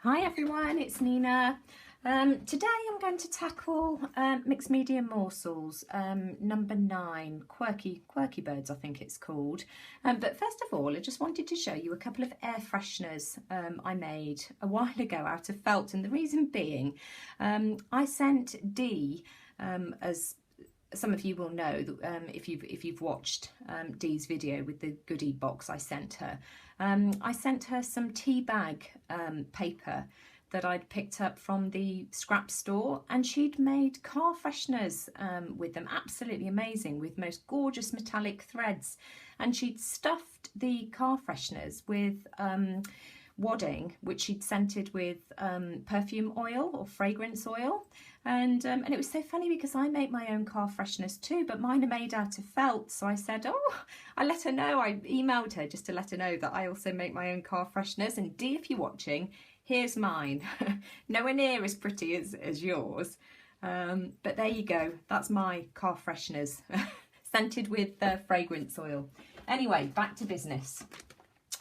Hi everyone, it's Nina. Today I'm going to tackle Mixed Media Morsels, number 9, Quirky Birds I think it's called. But first of all I just wanted to show you a couple of air fresheners I made a while ago out of felt, and the reason being I sent Dee, as some of you will know, if you've watched Dee's video with the goodie box I sent her. I sent her some tea bag paper that I'd picked up from the scrap store, and she'd made car fresheners with them, absolutely amazing, with most gorgeous metallic threads. And she'd stuffed the car fresheners with wadding, which she'd scented with perfume oil or fragrance oil. And it was so funny because I make my own car fresheners too, but mine are made out of felt. So I said, I let her know, I emailed her just to let her know that I also make my own car fresheners. And Dee, if you're watching, here's mine. Nowhere near as pretty as yours. But there you go, that's my car fresheners, scented with fragrance oil. Anyway, back to business.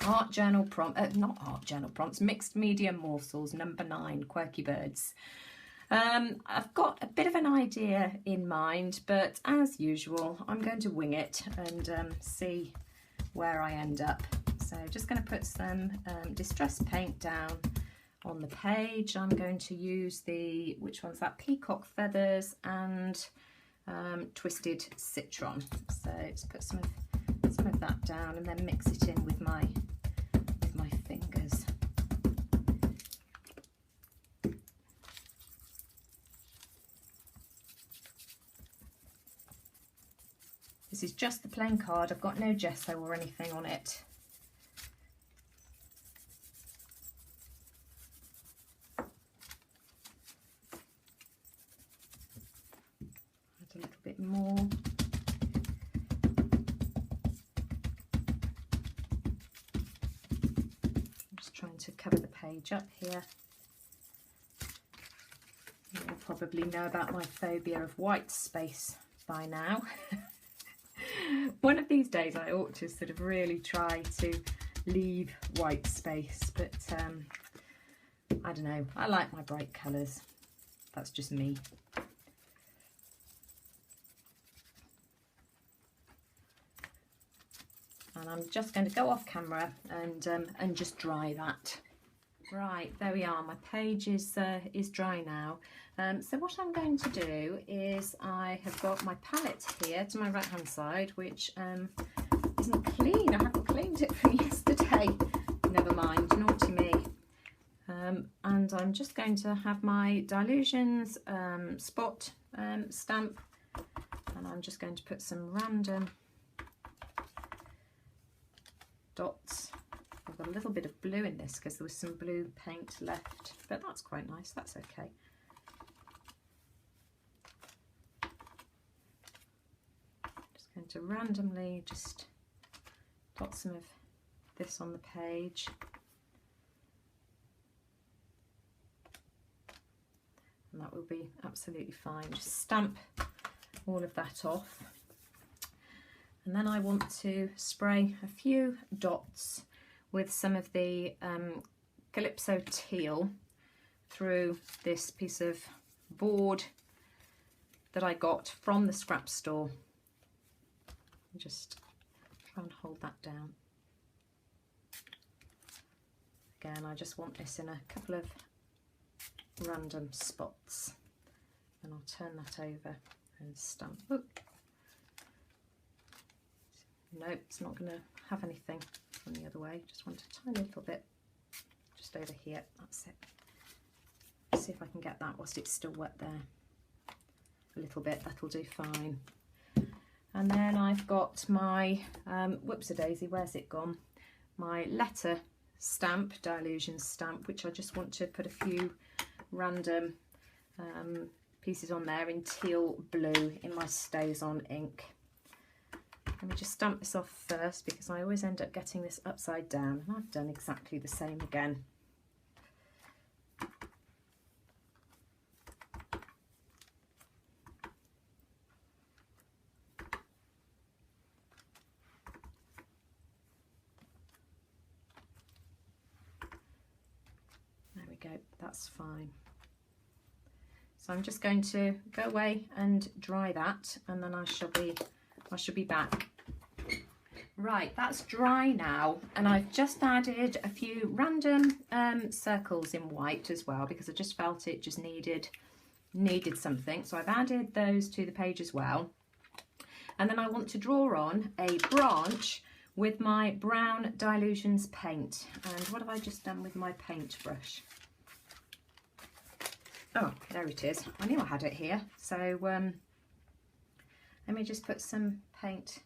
Art journal prompt, not art journal prompts, Mixed Media Morsels, number 9, Quirky Birds. I've got a bit of an idea in mind, but as usual, I'm going to wing it and see where I end up. So just going to put some distress paint down on the page. I'm going to use which one's that? Peacock Feathers and Twisted Citron. So let's put some of that down and then mix it in with my fingers. This is just the plain card. I've got no gesso or anything on it. Add a little bit more. I'm just trying to cover the page up here. You'll probably know about my phobia of white space by now. One of these days I ought to sort of really try to leave white space, but I don't know, I like my bright colours. That's just me. And I'm just going to go off camera and just dry that. Right, there we are. My page is dry now. So what I'm going to do is I have got my palette here to my right hand side, which isn't clean. I haven't cleaned it from yesterday. Never mind, naughty me. And I'm just going to have my Dylusions spot stamp, and I'm just going to put some random dots. I've got a little bit of blue in this because there was some blue paint left, but that's quite nice, that's okay. Just going to randomly just dot some of this on the page. And that will be absolutely fine. Just stamp all of that off. And then I want to spray a few dots with some of the Calypso Teal through this piece of board that I got from the scrap store. Just try and hold that down. Again, I just want this in a couple of random spots, and I'll turn that over and stamp. Oh. No, it's not going to have anything from the other way. Just want a tiny little bit just over here. That's it. Let's see if I can get that whilst it's still wet there. A little bit, that'll do fine. And then I've got my whoops-a-daisy, where's it gone? My letter stamp, Dylusions stamp, which I just want to put a few random pieces on there in teal blue in my StazOn ink. Let me just stamp this off first because I always end up getting this upside down, and I've done exactly the same again. go, that's fine. So I'm just going to go away and dry that, and then I shall be back. Right, that's dry now, and I've just added a few random circles in white as well, because I just felt it just needed something. So I've added those to the page as well. And then I want to draw on a branch with my brown Dylusions paint. And what have I just done with my paintbrush? Oh, there it is. I knew I had it here. So let me just put some paint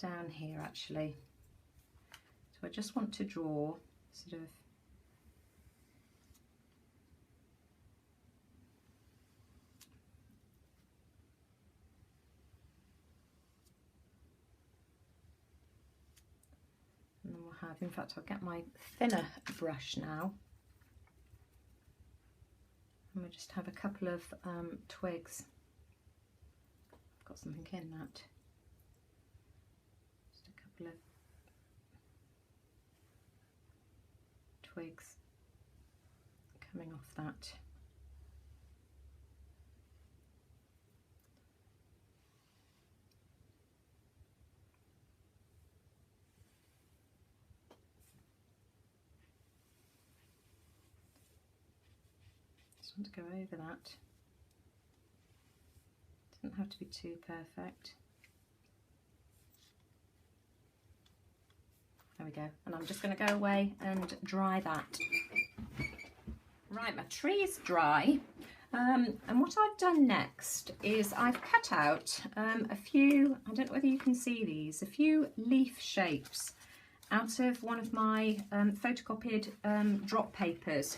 down here actually. So I just want to draw sort of and then we'll have, in fact I'll get my thinner brush now, and we'll just have a couple of twigs. I've got something in that. Just a couple of twigs coming off that. Just want to go over that. Doesn't have to be too perfect. There we go. And I'm just going to go away and dry that. Right, my tree is dry. And what I've done next is I've cut out a few, I don't know whether you can see these, a few leaf shapes out of one of my photocopied drop papers.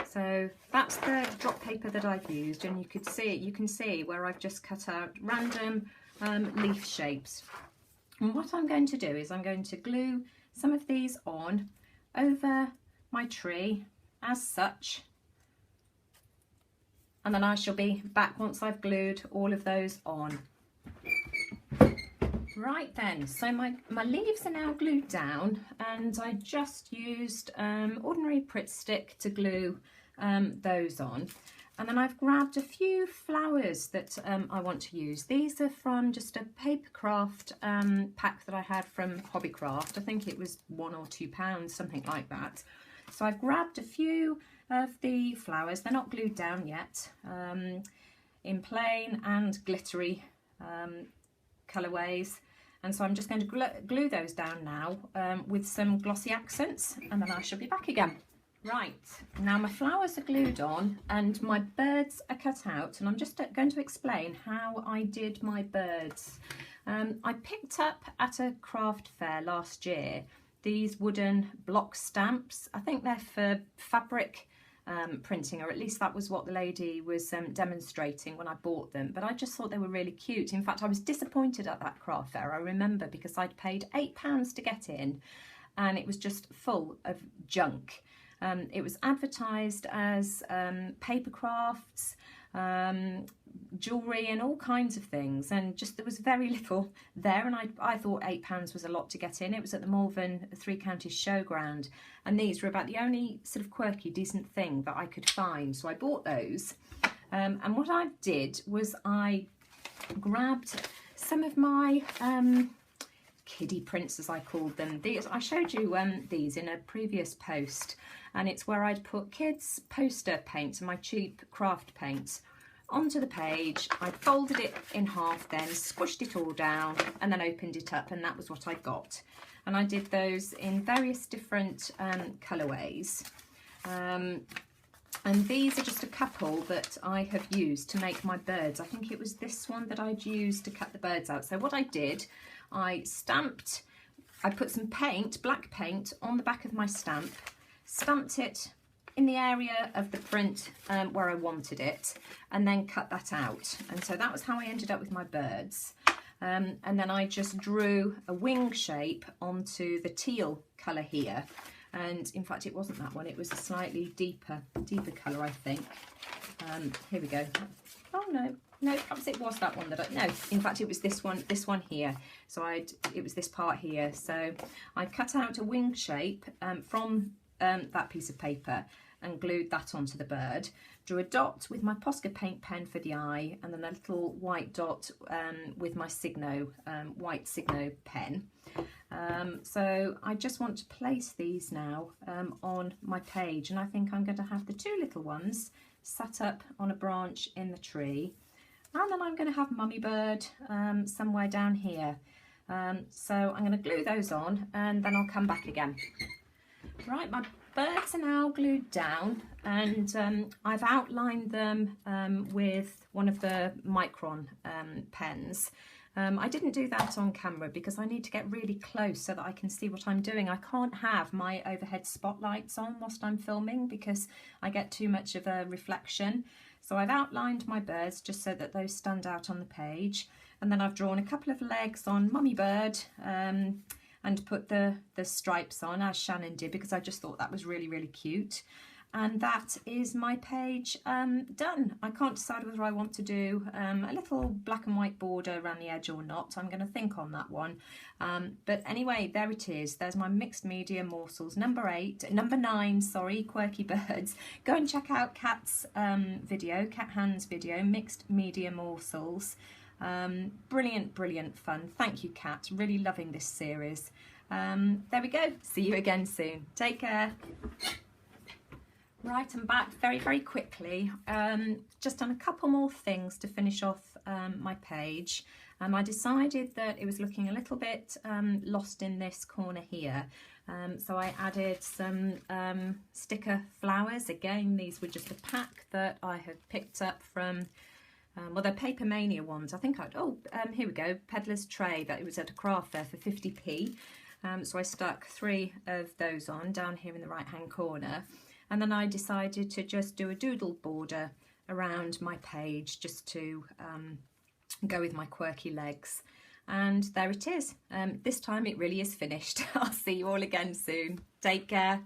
So that's the drop paper that I've used, and you can see where I've just cut out random leaf shapes. And what I'm going to do is I'm going to glue some of these on over my tree as such, and then I shall be back once I've glued all of those on. Right then, so my leaves are now glued down, and I just used ordinary Pritt stick to glue those on. And then I've grabbed a few flowers that I want to use. These are from just a Papercraft pack that I had from Hobbycraft. I think it was £1 or £2, something like that. So I've grabbed a few of the flowers. They're not glued down yet, in plain and glittery colourways. And so I'm just going to glue those down now with some glossy accents, and then I shall be back again. Right, now my flowers are glued on and my birds are cut out, and I'm just going to explain how I did my birds. I picked up at a craft fair last year these wooden block stamps. I think they're for fabric printing, or at least that was what the lady was demonstrating when I bought them, but I just thought they were really cute. In fact, I was disappointed at that craft fair, I remember, because I'd paid £8 to get in and it was just full of junk. It was advertised as paper crafts, jewellery and all kinds of things, and just there was very little there, and I thought £8 was a lot to get in. It was at the Malvern Three Counties Showground, and these were about the only sort of quirky, decent thing that I could find, so I bought those. And what I did was I grabbed some of my kiddie prints, as I called them. These, I showed you these in a previous post, and it's where I'd put kids poster paints and my cheap craft paints onto the page. I folded it in half, then squished it all down, and then opened it up, and that was what I got. And I did those in various different colourways. And these are just a couple that I have used to make my birds. I think it was this one that I'd used to cut the birds out. So what I did, I put some paint, black paint, on the back of my stamp, stamped it in the area of the print where I wanted it, and then cut that out. And so that was how I ended up with my birds. And then I just drew a wing shape onto the teal colour here. And in fact, it wasn't that one, it was a slightly deeper colour, I think. Here we go. Oh no, perhaps it was that one that no, in fact it was this one here. So it was this part here. So I cut out a wing shape from that piece of paper and glued that onto the bird. Drew a dot with my Posca paint pen for the eye, and then a little white dot with my Signo, white Signo pen. So I just want to place these now on my page, and I think I'm going to have the two little ones sat up on a branch in the tree, and then I'm going to have Mummy Bird somewhere down here. So I'm going to glue those on, and then I'll come back again. Right, my birds are now glued down, and I've outlined them with one of the Micron pens. I didn't do that on camera because I need to get really close so that I can see what I'm doing. I can't have my overhead spotlights on whilst I'm filming because I get too much of a reflection. So I've outlined my birds just so that those stand out on the page, and then I've drawn a couple of legs on Mummy Bird and put the stripes on as Shannon did because I just thought that was really, really cute. And that is my page done. I can't decide whether I want to do a little black and white border around the edge or not. I'm going to think on that one. But anyway, there it is. There's my mixed media morsels. Number 9, sorry, Quirky Birds. Go and check out Kat's video, Kat Hand's video, Mixed Media Morsels. Brilliant, brilliant fun. Thank you, Kat. Really loving this series. There we go. See you again soon. Take care. Right, I'm back very, very quickly. Just done a couple more things to finish off my page. I decided that it was looking a little bit lost in this corner here. So I added some sticker flowers. Again, these were just a pack that I had picked up from, well, they're Paper Mania ones. I think here we go, Peddler's Tray, that it was at a craft fair for 50p. So I stuck 3 of those on down here in the right hand corner. And then I decided to just do a doodle border around my page just to go with my quirky legs. And there it is. This time it really is finished. I'll see you all again soon. Take care.